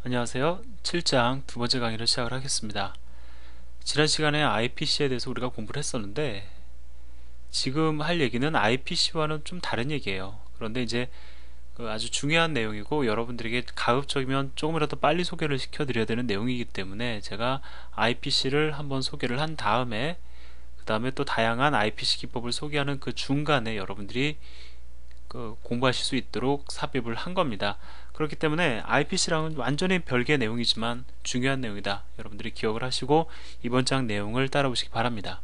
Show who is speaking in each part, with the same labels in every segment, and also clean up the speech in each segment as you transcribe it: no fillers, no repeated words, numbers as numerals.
Speaker 1: 안녕하세요. 7장 두 번째 강의를 시작을 하겠습니다. 지난 시간에 IPC에 대해서 우리가 공부를 했었는데 지금 할 얘기는 IPC와는 좀 다른 얘기예요. 그런데 이제 그 아주 중요한 내용이고 여러분들에게 가급적이면 조금이라도 빨리 소개를 시켜드려야 되는 내용이기 때문에 제가 IPC를 한번 소개를 한 다음에 그 다음에 또 다양한 IPC 기법을 소개하는 그 중간에 여러분들이 공부하실 수 있도록 삽입을 한 겁니다. 그렇기 때문에 IPC랑은 완전히 별개의 내용이지만 중요한 내용이다. 여러분들이 기억을 하시고 이번 장 내용을 따라오시기 바랍니다.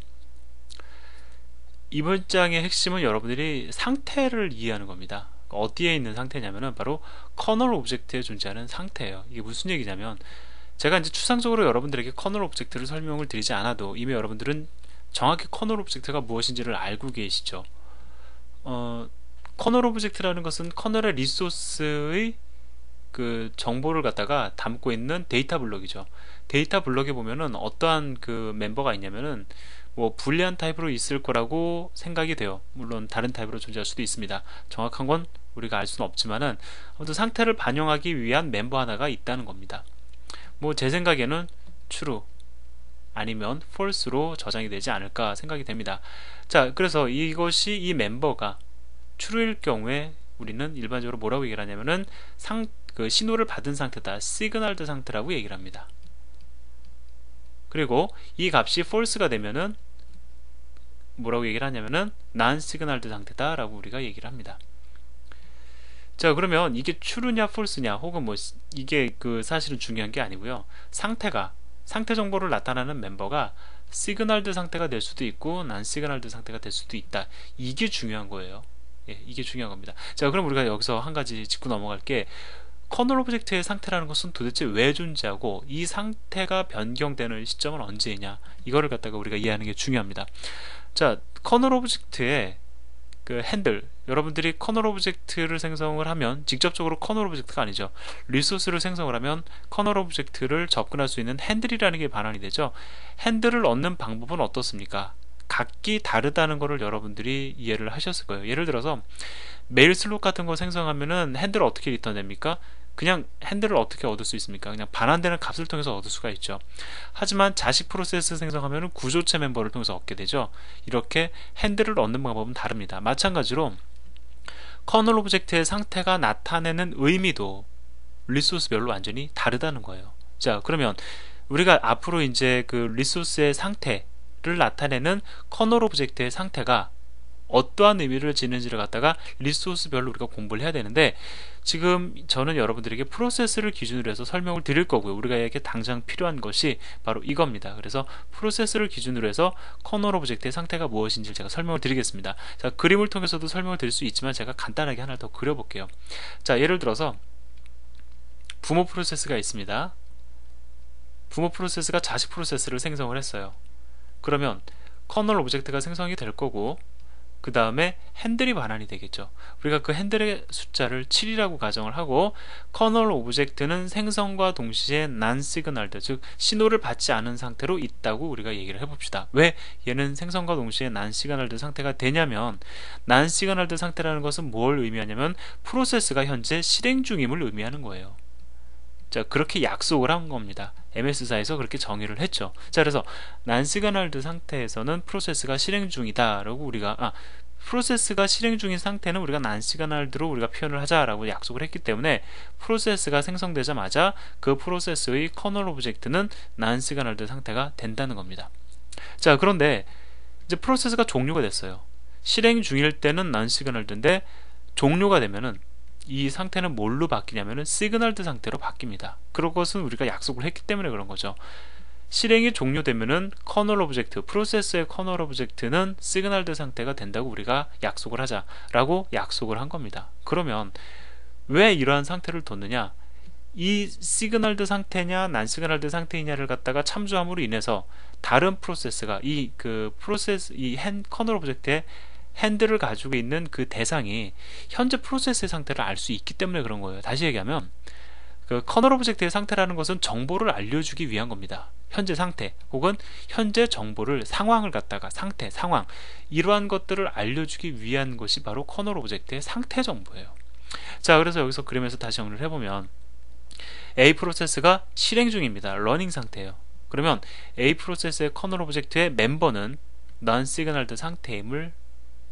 Speaker 1: 이번 장의 핵심은 여러분들이 상태를 이해하는 겁니다. 어디에 있는 상태냐면은 바로 커널 오브젝트에 존재하는 상태예요. 이게 무슨 얘기냐면 제가 이제 추상적으로 여러분들에게 커널 오브젝트를 설명을 드리지 않아도 이미 여러분들은 정확히 커널 오브젝트가 무엇인지를 알고 계시죠. 커널 오브젝트라는 것은 커널의 리소스의 그 정보를 갖다가 담고 있는 데이터 블록이죠. 데이터 블록에 보면은 어떠한 그 멤버가 있냐면은 뭐 불리한 타입으로 있을 거라고 생각이 돼요. 물론 다른 타입으로 존재할 수도 있습니다. 정확한 건 우리가 알 수는 없지만은 아무튼 상태를 반영하기 위한 멤버 하나가 있다는 겁니다. 뭐 제 생각에는 true 아니면 false로 저장이 되지 않을까 생각이 됩니다. 자, 그래서 이것이 이 멤버가 true일 경우에 우리는 일반적으로 뭐라고 얘기를 하냐면은 그 신호를 받은 상태다, 시그널드 상태라고 얘기를 합니다. 그리고 이 값이 false가 되면은 뭐라고 얘기를 하냐면은 non signaled 상태다 라고 우리가 얘기를 합니다. 자, 그러면 이게 true냐 false냐 혹은 뭐 이게 그 사실은 중요한 게 아니고요. 상태 정보를 나타나는 멤버가 시그널드 상태가 될 수도 있고 non signaled 상태가 될 수도 있다. 이게 중요한 거예요. 예, 이게 중요한 겁니다. 자, 그럼 우리가 여기서 한 가지 짚고 넘어갈 게 커널 오브젝트의 상태라는 것은 도대체 왜 존재하고 이 상태가 변경되는 시점은 언제냐, 이거를 갖다가 우리가 이해하는 게 중요합니다. 자, 커널 오브젝트의 그 핸들, 여러분들이 커널 오브젝트를 생성을 하면 직접적으로 커널 오브젝트가 아니죠. 리소스를 생성을 하면 커널 오브젝트를 접근할 수 있는 핸들이라는 게 반환이 되죠. 핸들을 얻는 방법은 어떻습니까? 각기 다르다는 것을 여러분들이 이해를 하셨을 거예요. 예를 들어서 메일 슬롯 같은 거 생성하면은 핸들을 어떻게 리턴됩니까? 그냥 핸들을 어떻게 얻을 수 있습니까? 그냥 반환되는 값을 통해서 얻을 수가 있죠. 하지만 자식 프로세스 생성하면 구조체 멤버를 통해서 얻게 되죠. 이렇게 핸들을 얻는 방법은 다릅니다. 마찬가지로 커널 오브젝트의 상태가 나타내는 의미도 리소스별로 완전히 다르다는 거예요. 자, 그러면 우리가 앞으로 이제 그 리소스의 상태를 나타내는 커널 오브젝트의 상태가 어떠한 의미를 지는지를 갖다가 리소스별로 우리가 공부를 해야 되는데 지금 저는 여러분들에게 프로세스를 기준으로 해서 설명을 드릴 거고요. 우리가 이렇게 당장 필요한 것이 바로 이겁니다. 그래서 프로세스를 기준으로 해서 커널 오브젝트의 상태가 무엇인지 제가 설명을 드리겠습니다. 자, 그림을 통해서도 설명을 드릴 수 있지만 제가 간단하게 하나 더 그려볼게요. 자, 예를 들어서 부모 프로세스가 있습니다. 부모 프로세스가 자식 프로세스를 생성을 했어요. 그러면 커널 오브젝트가 생성이 될 거고 그 다음에 핸들이 반환이 되겠죠. 우리가 그 핸들의 숫자를 7이라고 가정을 하고 커널 오브젝트는 생성과 동시에 non signaled, 즉 신호를 받지 않은 상태로 있다고 우리가 얘기를 해봅시다. 왜 얘는 생성과 동시에 non signaled 상태가 되냐면 non signaled 상태라는 것은 뭘 의미하냐면 프로세스가 현재 실행 중임을 의미하는 거예요. 자, 그렇게 약속을 한 겁니다. MS사에서 그렇게 정의를 했죠. 자, 그래서 난시그널드 상태에서는 프로세스가 실행 중이다 라고 우리가 프로세스가 실행 중인 상태는 우리가 난시그널드로 우리가 표현을 하자라고 약속을 했기 때문에 프로세스가 생성되자마자 그 프로세스의 커널 오브젝트는 난시그널드 상태가 된다는 겁니다. 자, 그런데 이제 프로세스가 종료가 됐어요. 실행 중일 때는 난시그널드인데 종료가 되면은 이 상태는 뭘로 바뀌냐면은 시그널드 상태로 바뀝니다. 그런 것은 우리가 약속을 했기 때문에 그런 거죠. 실행이 종료되면은 커널 오브젝트, 프로세스의 커널 오브젝트는 시그널드 상태가 된다고 우리가 약속을 하자라고 약속을 한 겁니다. 그러면 왜 이러한 상태를 뒀느냐? 이 시그널드 상태냐, 난 시그널드 상태이냐를 갖다가 참조함으로 인해서 다른 프로세스가 이 커널 오브젝트의 핸들을 가지고 있는 그 대상이 현재 프로세스의 상태를 알 수 있기 때문에 그런 거예요. 다시 얘기하면 그 커널 오브젝트의 상태라는 것은 정보를 알려주기 위한 겁니다. 현재 상태 혹은 현재 정보를 상황을 갖다가 상황 이러한 것들을 알려주기 위한 것이 바로 커널 오브젝트의 상태 정보예요. 자, 그래서 여기서 그림에서 다시 정리를 해보면 A 프로세스가 실행 중입니다. 러닝 상태예요. 그러면 A 프로세스의 커널 오브젝트의 멤버는 non-signaled 상태임을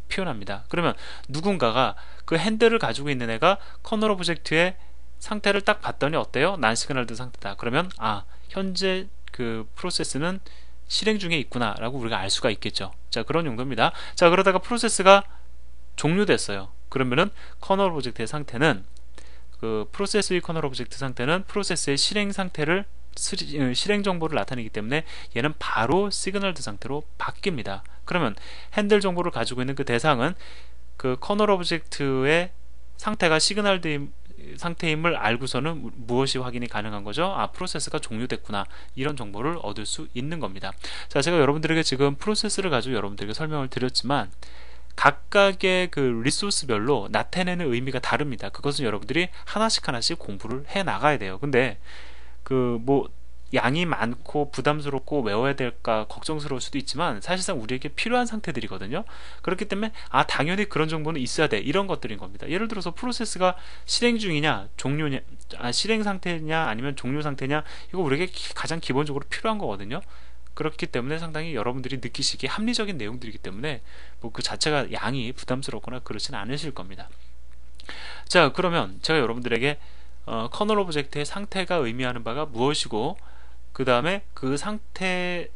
Speaker 1: 표현합니다. 그러면 누군가가 그 핸들을 가지고 있는 애가 커널 오브젝트의 상태를 딱 봤더니 어때요? non-signaled 상태다. 그러면 현재 그 프로세스는 실행 중에 있구나 라고 우리가 알 수가 있겠죠. 자, 그런 용도입니다. 자, 그러다가 프로세스가 종료됐어요. 그러면은 커널 오브젝트의 상태는 그 프로세스의 커널 오브젝트 상태는 프로세스의 실행 상태를 실행 정보를 나타내기 때문에 얘는 바로 시그널드 상태로 바뀝니다. 그러면 핸들 정보를 가지고 있는 그 대상은 그 커널 오브젝트의 상태가 시그널드 상태임을 알고서는 무엇이 확인이 가능한 거죠? 프로세스가 종료됐구나, 이런 정보를 얻을 수 있는 겁니다. 자, 제가 여러분들에게 지금 프로세스를 가지고 여러분들에게 설명을 드렸지만 각각의 그 리소스별로 나타내는 의미가 다릅니다. 그것은 여러분들이 하나씩 공부를 해 나가야 돼요. 근데 그 뭐 양이 많고 부담스럽고 외워야 될까 걱정스러울 수도 있지만 사실상 우리에게 필요한 상태들이거든요. 그렇기 때문에 당연히 그런 정보는 있어야 돼, 이런 것들인 겁니다. 예를 들어서 프로세스가 실행 중이냐 종료냐, 실행 상태냐 아니면 종료 상태냐, 이거 우리에게 가장 기본적으로 필요한 거거든요. 그렇기 때문에 상당히 여러분들이 느끼시기에 합리적인 내용들이기 때문에 뭐 그 자체가 양이 부담스럽거나 그렇지는 않으실 겁니다. 자, 그러면 제가 여러분들에게 커널 오브젝트의 상태가 의미하는 바가 무엇이고, 그 다음에 그 상태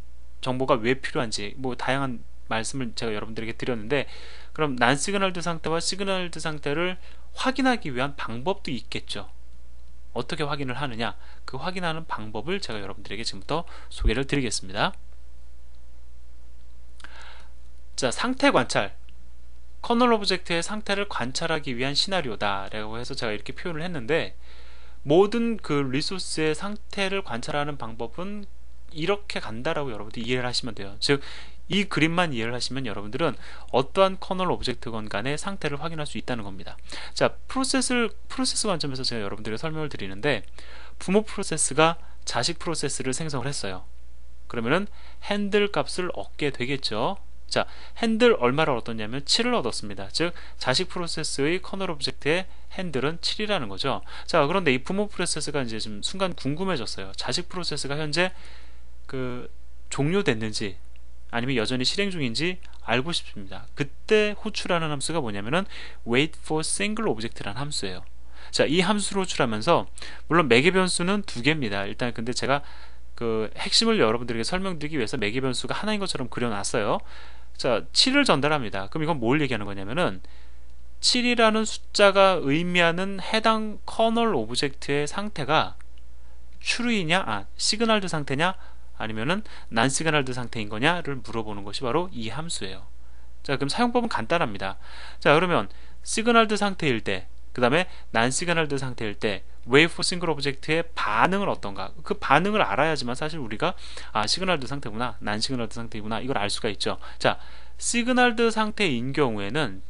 Speaker 1: 정보가 왜 필요한지 뭐 다양한 말씀을 제가 여러분들에게 드렸는데, 그럼 non-signaled 상태와 signaled 상태를 확인하기 위한 방법도 있겠죠. 어떻게 확인을 하느냐, 그 확인하는 방법을 제가 여러분들에게 지금부터 소개를 드리겠습니다. 자, 상태 관찰, 커널 오브젝트의 상태를 관찰하기 위한 시나리오다 라고 해서 제가 이렇게 표현을 했는데, 모든 그 리소스의 상태를 관찰하는 방법은 이렇게 간다라고 여러분들이 이해를 하시면 돼요. 즉, 이 그림만 이해를 하시면 여러분들은 어떠한 커널 오브젝트건 간의 상태를 확인할 수 있다는 겁니다. 자, 프로세스 관점에서 제가 여러분들에게 설명을 드리는데, 부모 프로세스가 자식 프로세스를 생성을 했어요. 그러면은 핸들 값을 얻게 되겠죠. 자, 핸들 얼마를 얻었냐면 7을 얻었습니다. 즉, 자식 프로세스의 커널 오브젝트의 핸들은 7이라는 거죠. 자, 그런데 이 부모 프로세스가 이제 좀 순간 궁금해졌어요. 자식 프로세스가 현재 그 종료됐는지 아니면 여전히 실행 중인지 알고 싶습니다. 그때 호출하는 함수가 뭐냐면은 wait for single object라는 함수예요. 자, 이 함수를 호출하면서 물론 매개 변수는 두 개입니다. 일단 근데 제가 그 핵심을 여러분들에게 설명드리기 위해서 매개 변수가 하나인 것처럼 그려놨어요. 자, 7을 전달합니다. 그럼 이건 뭘 얘기하는 거냐면은 7이라는 숫자가 의미하는 해당 커널 오브젝트의 상태가 true이냐, 시그널드 상태냐 아니면은 non-signaled 상태인 거냐를 물어보는 것이 바로 이 함수예요. 자, 그럼 사용법은 간단합니다. 자, 그러면 signaled 상태일 때, 그 다음에 non-signaled 상태일 때 wait for single object의 반응은 어떤가, 그 반응을 알아야지만 사실 우리가 signaled 상태구나, non-signaled 상태구나, 이걸 알 수가 있죠. 자, signaled 상태인 경우에는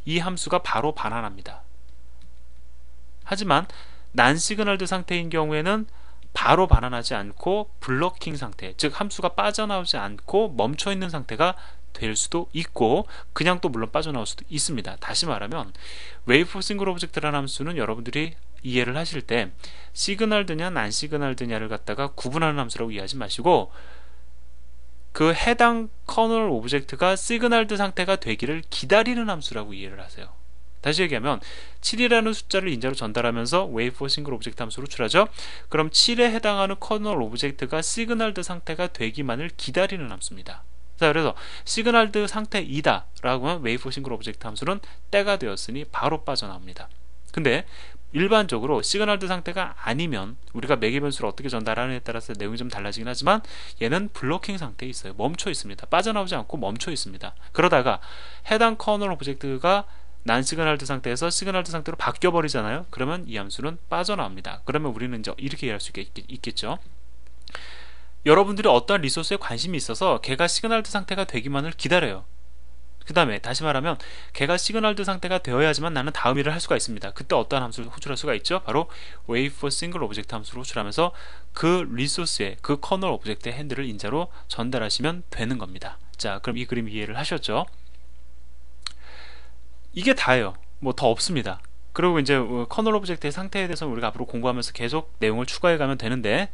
Speaker 1: 이 함수가 바로 반환합니다. 하지만 non-signaled 상태인 경우에는 바로 반환하지 않고 블러킹 상태, 즉 함수가 빠져나오지 않고 멈춰있는 상태가 될 수도 있고, 그냥 또 물론 빠져나올 수도 있습니다. 다시 말하면 wait for single object라는 함수는 여러분들이 이해를 하실 때 시그널드냐 난시그널드냐를 갖다가 구분하는 함수라고 이해하지 마시고, 그 해당 커널 오브젝트가 시그널드 상태가 되기를 기다리는 함수라고 이해를 하세요. 다시 얘기하면 7이라는 숫자를 인자로 전달하면서 wait for single object 함수로 호출하죠. 그럼 7에 해당하는 커널 오브젝트가 시그널드 상태가 되기만을 기다리는 함수입니다. 자, 그래서 시그널드 상태이다 라고 하면 wait for single object 함수는 때가 되었으니 바로 빠져나옵니다. 근데 일반적으로 시그널드 상태가 아니면 우리가 매개 변수를 어떻게 전달하느냐에 따라서 내용이 좀 달라지긴 하지만 얘는 블로킹 상태에 있어요. 멈춰 있습니다. 빠져나오지 않고 멈춰 있습니다. 그러다가 해당 커널 오브젝트가 난시그널드 상태에서 시그널드 상태로 바뀌어 버리잖아요. 그러면 이 함수는 빠져나옵니다. 그러면 우리는 이제 이렇게 이해할 수 있겠죠. 여러분들이 어떠한 리소스에 관심이 있어서 걔가 시그널드 상태가 되기만을 기다려요. 그 다음에 다시 말하면 걔가 시그널드 상태가 되어야지만 나는 다음 일을 할 수가 있습니다. 그때 어떠한 함수를 호출할 수가 있죠? 바로 wait for single object 함수를 호출하면서 그 리소스의 그 커널 오브젝트의 핸들을 인자로 전달하시면 되는 겁니다. 자, 그럼 이 그림 이해를 하셨죠? 이게 다예요. 뭐 더 없습니다. 그리고 이제 커널 오브젝트의 상태에 대해서 우리가 앞으로 공부하면서 계속 내용을 추가해 가면 되는데,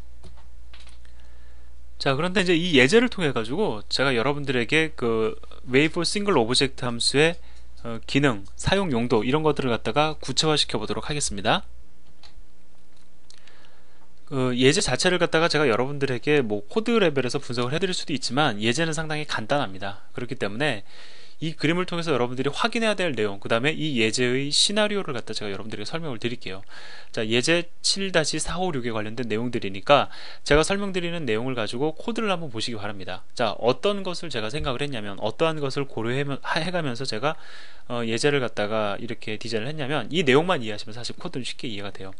Speaker 1: 자, 그런데 이제 이 예제를 통해 가지고 제가 여러분들에게 그 wait for single object 함수의 기능, 사용 용도 이런 것들을 갖다가 구체화 시켜 보도록 하겠습니다. 그 예제 자체를 갖다가 제가 여러분들에게 뭐 코드 레벨에서 분석을 해드릴 수도 있지만 예제는 상당히 간단합니다. 그렇기 때문에 이 그림을 통해서 여러분들이 확인해야 될 내용, 그 다음에 이 예제의 시나리오를 갖다 제가 여러분들에게 설명을 드릴게요. 자, 예제 7-456에 관련된 내용들이니까 제가 설명드리는 내용을 가지고 코드를 한번 보시기 바랍니다. 자, 어떤 것을 제가 생각을 했냐면, 어떠한 것을 고려해가면서 제가 예제를 갖다가 이렇게 디자인을 했냐면, 이 내용만 이해하시면 사실 코드는 쉽게 이해가 돼요.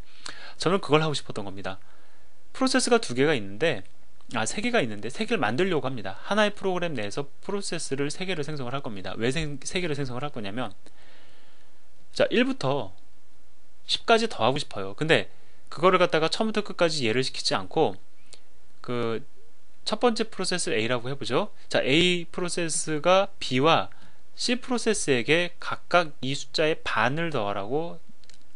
Speaker 1: 저는 그걸 하고 싶었던 겁니다. 프로세스가 세 개가 있는데 세 개를 만들려고 합니다. 하나의 프로그램 내에서 프로세스를 세 개를 생성을 할 겁니다. 왜 세 개를 생성을 할 거냐면, 자, 1부터 10까지 더 하고 싶어요. 근데 그거를 갖다가 처음부터 끝까지 이해를 시키지 않고 그 첫 번째 프로세스를 A라고 해보죠. 자, A 프로세스가 B와 C 프로세스에게 각각 이 숫자의 반을 더하라고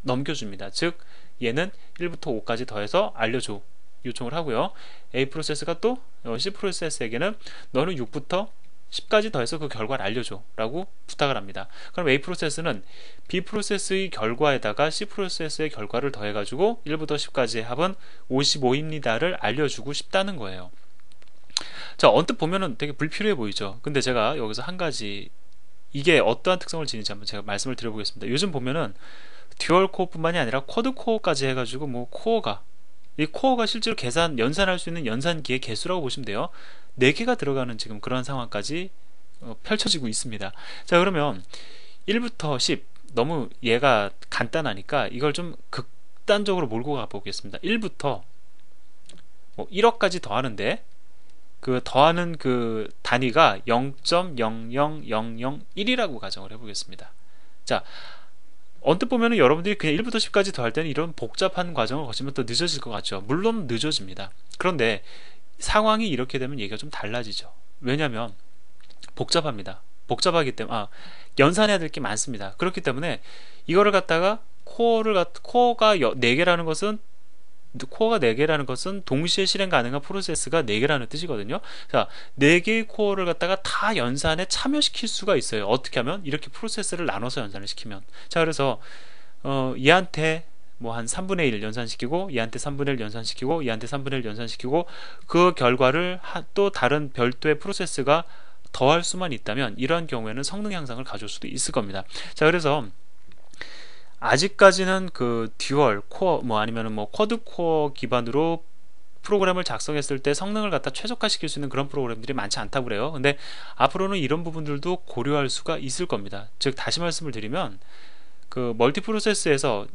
Speaker 1: 넘겨줍니다. 즉 얘는 1부터 5까지 더해서 알려줘 요청을 하고요. A 프로세스가 또 C 프로세스에게는 너는 6부터 10까지 더해서 그 결과를 알려줘 라고 부탁을 합니다. 그럼 A 프로세스는 B 프로세스의 결과에다가 C 프로세스의 결과를 더해가지고 1부터 10까지의 합은 55입니다를 알려주고 싶다는 거예요. 자, 언뜻 보면은 되게 불필요해 보이죠. 근데 제가 여기서 한 가지, 이게 어떠한 특성을 지니지 한번 제가 말씀을 드려보겠습니다. 요즘 보면은 듀얼 코어 뿐만이 아니라 쿼드 코어까지 해가지고 이 코어가 실제로 연산할 수 있는 연산기의 개수라고 보시면 돼요. 4개가 들어가는 지금 그런 상황까지 펼쳐지고 있습니다. 자, 그러면 1부터 10 너무 얘가 간단하니까 이걸 좀 극단적으로 몰고 가보겠습니다. 1부터 1억까지 더하는데 그 더하는 그 단위가 0.00001이라고 가정을 해보겠습니다. 자, 언뜻 보면은 여러분들이 그냥 1부터 10까지 더할 때는 이런 복잡한 과정을 거치면 또 늦어질 것 같죠. 물론 늦어집니다. 그런데 상황이 이렇게 되면 얘기가 좀 달라지죠. 왜냐하면 복잡합니다. 복잡하기 때문에 연산해야 될 게 많습니다. 그렇기 때문에 이거를 갖다가 코어가 4개라는 것은 동시에 실행 가능한 프로세스가 4개라는 뜻이거든요. 자, 4개의 코어를 갖다가 다 연산에 참여시킬 수가 있어요. 어떻게 하면? 이렇게 프로세스를 나눠서 연산을 시키면. 자, 그래서 얘한테 뭐 한 3분의 1 연산시키고, 얘한테 3분의 1 연산시키고, 얘한테 3분의 1 연산시키고, 그 결과를 또 다른 별도의 프로세스가 더할 수만 있다면 이러한 경우에는 성능 향상을 가져올 수도 있을 겁니다. 자, 그래서 아직까지는 그 듀얼 코어 아니면은 쿼드 코어 기반으로 프로그램을 작성했을 때 성능을 갖다 최적화시킬 수 있는 그런 프로그램들이 많지 않다고 그래요. 근데 앞으로는 이런 부분들도 고려할 수가 있을 겁니다. 즉, 다시 말씀을 드리면 그 멀티 프로세스에서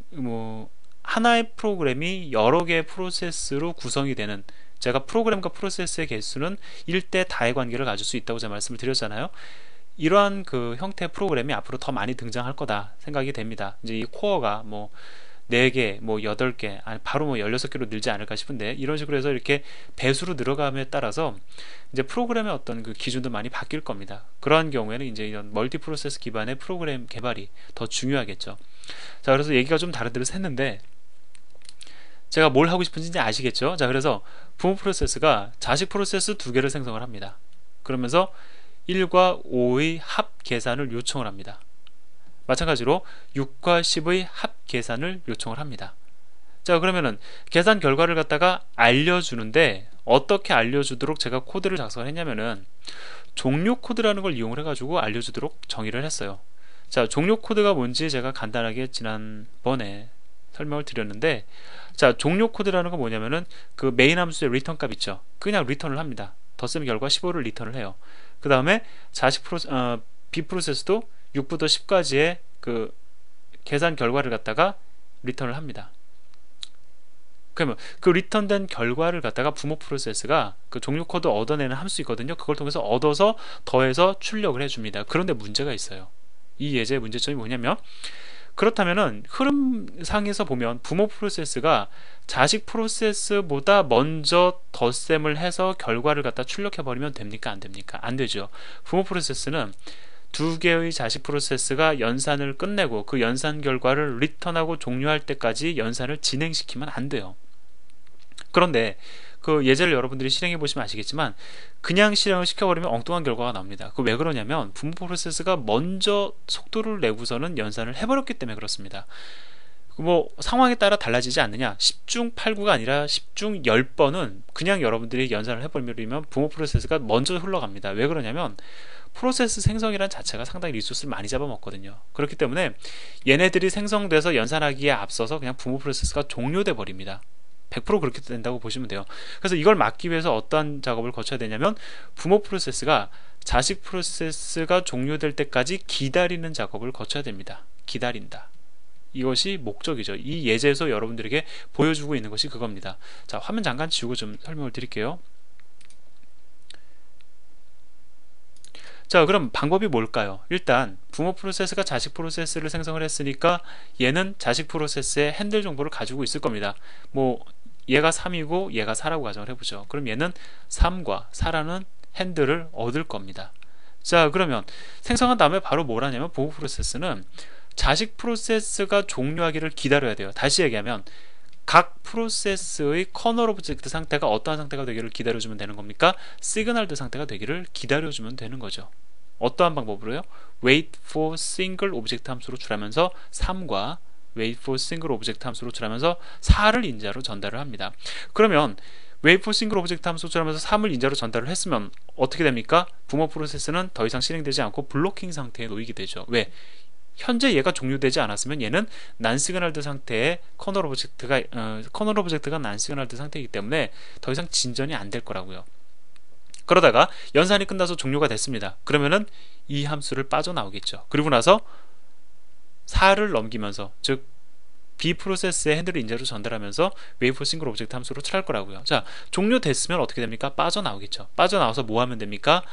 Speaker 1: 하나의 프로그램이 여러 개의 프로세스로 구성이 되는, 제가 프로그램과 프로세스의 개수는 1대 다의 관계를 가질 수 있다고 제가 말씀을 드렸잖아요. 이러한 그 형태의 프로그램이 앞으로 더 많이 등장할 거다 생각이 됩니다. 이제 이 코어가 4개, 8개, 바로 16개로 늘지 않을까 싶은데, 이런 식으로 해서 이렇게 배수로 늘어감에 따라서 이제 프로그램의 어떤 그 기준도 많이 바뀔 겁니다. 그러한 경우에는 이제 이런 멀티 프로세스 기반의 프로그램 개발이 더 중요하겠죠. 자, 그래서 얘기가 좀 다른 데로 샜는데 제가 뭘 하고 싶은지 이제 아시겠죠? 자, 그래서 부모 프로세스가 자식 프로세스 2개를 생성을 합니다. 그러면서 1과 5의 합 계산을 요청을 합니다. 마찬가지로 6과 10의 합 계산을 요청을 합니다. 자, 그러면은 계산 결과를 갖다가 알려주는데, 어떻게 알려주도록 제가 코드를 작성을 했냐면은 종료 코드라는 걸 이용을 해가지고 알려주도록 정의를 했어요. 자, 종료 코드가 뭔지 제가 간단하게 지난번에 설명을 드렸는데, 자, 종료 코드라는 건 뭐냐면은 그 메인 함수의 리턴 값 있죠. 그냥 리턴을 합니다. 덧셈 결과 15를 리턴을 해요. 그 다음에 B 프로세스도 6부터 10까지의 그 계산 결과를 갖다가 리턴을 합니다. 그러면 그 리턴된 결과를 갖다가 부모 프로세스가 그 종료 코드 얻어내는 함수 있거든요. 그걸 통해서 얻어서 더해서 출력을 해줍니다. 그런데 문제가 있어요. 이 예제의 문제점이 뭐냐면, 그렇다면은 흐름상에서 보면 부모 프로세스가 자식 프로세스보다 먼저 덧셈을 해서 결과를 갖다 출력해 버리면 됩니까? 안 됩니까? 안 되죠. 부모 프로세스는 두 개의 자식 프로세스가 연산을 끝내고 그 연산 결과를 리턴하고 종료할 때까지 연산을 진행시키면 안 돼요. 그런데 그 예제를 여러분들이 실행해 보시면 아시겠지만 그냥 실행을 시켜버리면 엉뚱한 결과가 나옵니다. 그 왜 그러냐면 부모 프로세스가 먼저 속도를 내고서는 연산을 해버렸기 때문에 그렇습니다. 뭐 상황에 따라 달라지지 않느냐, 10중 8구가 아니라 10중 10번은 그냥 여러분들이 연산을 해버리면 부모 프로세스가 먼저 흘러갑니다. 왜 그러냐면 프로세스 생성이란 자체가 상당히 리소스를 많이 잡아먹거든요. 그렇기 때문에 얘네들이 생성돼서 연산하기에 앞서서 그냥 부모 프로세스가 종료돼 버립니다. 100% 그렇게 된다고 보시면 돼요. 그래서 이걸 막기 위해서 어떠한 작업을 거쳐야 되냐면 부모 프로세스가 자식 프로세스가 종료될 때까지 기다리는 작업을 거쳐야 됩니다. 기다린다. 이것이 목적이죠. 이 예제에서 여러분들에게 보여주고 있는 것이 그겁니다. 자, 화면 잠깐 지우고 좀 설명을 드릴게요. 자, 그럼 방법이 뭘까요? 일단 부모 프로세스가 자식 프로세스를 생성을 했으니까 얘는 자식 프로세스의 핸들 정보를 가지고 있을 겁니다. 뭐 얘가 3이고 얘가 4라고 가정을 해보죠. 그럼 얘는 3과 4라는 핸들을 얻을 겁니다. 자, 그러면 생성한 다음에 바로 뭘 하냐면 부모 프로세스는 자식 프로세스가 종료하기를 기다려야 돼요. 다시 얘기하면 각 프로세스의 커널 오브젝트 상태가 어떠한 상태가 되기를 기다려주면 되는 겁니까? 시그널드 상태가 되기를 기다려주면 되는 거죠. 어떠한 방법으로요? wait for single 오브젝트 함수로 출하면서 3과 wait for single 오브젝트 함수로 출하면서 4를 인자로 전달을 합니다. 그러면 wait for single 오브젝트 함수로 출하면서 3을 인자로 전달을 했으면 어떻게 됩니까? 부모 프로세스는 더 이상 실행되지 않고 블로킹 상태에 놓이게 되죠. 왜? 현재 얘가 종료되지 않았으면 얘는 난시그널드 상태의 커널 오브젝트가 난시그널드 상태이기 때문에 더 이상 진전이 안 될 거라고요. 그러다가 연산이 끝나서 종료가 됐습니다. 그러면은 이 함수를 빠져나오겠죠. 그리고 나서 4를 넘기면서, 즉 B 프로세스의 핸들을 인자로 전달하면서 wait for single 오브젝트 함수로 출할 거라고요. 자, 종료됐으면 어떻게 됩니까? 빠져나오겠죠. 빠져나와서 뭐 하면 됩니까?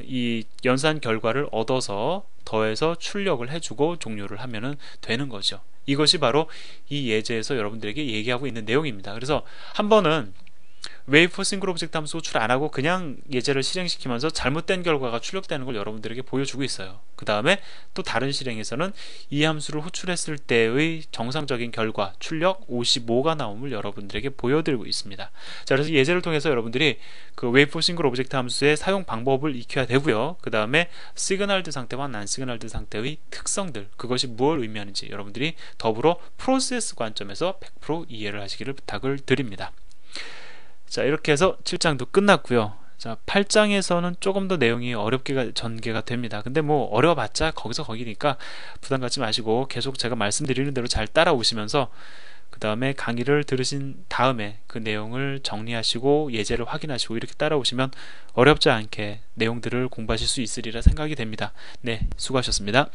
Speaker 1: 이 연산 결과를 얻어서 더해서 출력을 해주고 종료를 하면 되는 거죠. 이것이 바로 이 예제에서 여러분들에게 얘기하고 있는 내용입니다. 그래서 한 번은 wait for single 오브젝트 함수 호출 안 하고 그냥 예제를 실행시키면서 잘못된 결과가 출력되는 걸 여러분들에게 보여주고 있어요. 그 다음에 또 다른 실행에서는 이 함수를 호출했을 때의 정상적인 결과 출력 55가 나옴을 여러분들에게 보여드리고 있습니다. 자, 그래서 예제를 통해서 여러분들이 그 wait for single 오브젝트 함수의 사용 방법을 익혀야 되고요. 그 다음에 시그널드 상태와 난시그널드 상태의 특성들, 그것이 무엇을 의미하는지 여러분들이 더불어 프로세스 관점에서 100% 이해를 하시기를 부탁을 드립니다. 자, 이렇게 해서 7장도 끝났고요. 자, 8장에서는 조금 더 내용이 어렵게 전개가 됩니다. 근데 뭐 어려워봤자 거기서 거기니까 부담 갖지 마시고 계속 제가 말씀드리는 대로 잘 따라오시면서 그 다음에 강의를 들으신 다음에 그 내용을 정리하시고 예제를 확인하시고 이렇게 따라오시면 어렵지 않게 내용들을 공부하실 수 있으리라 생각이 됩니다. 네, 수고하셨습니다.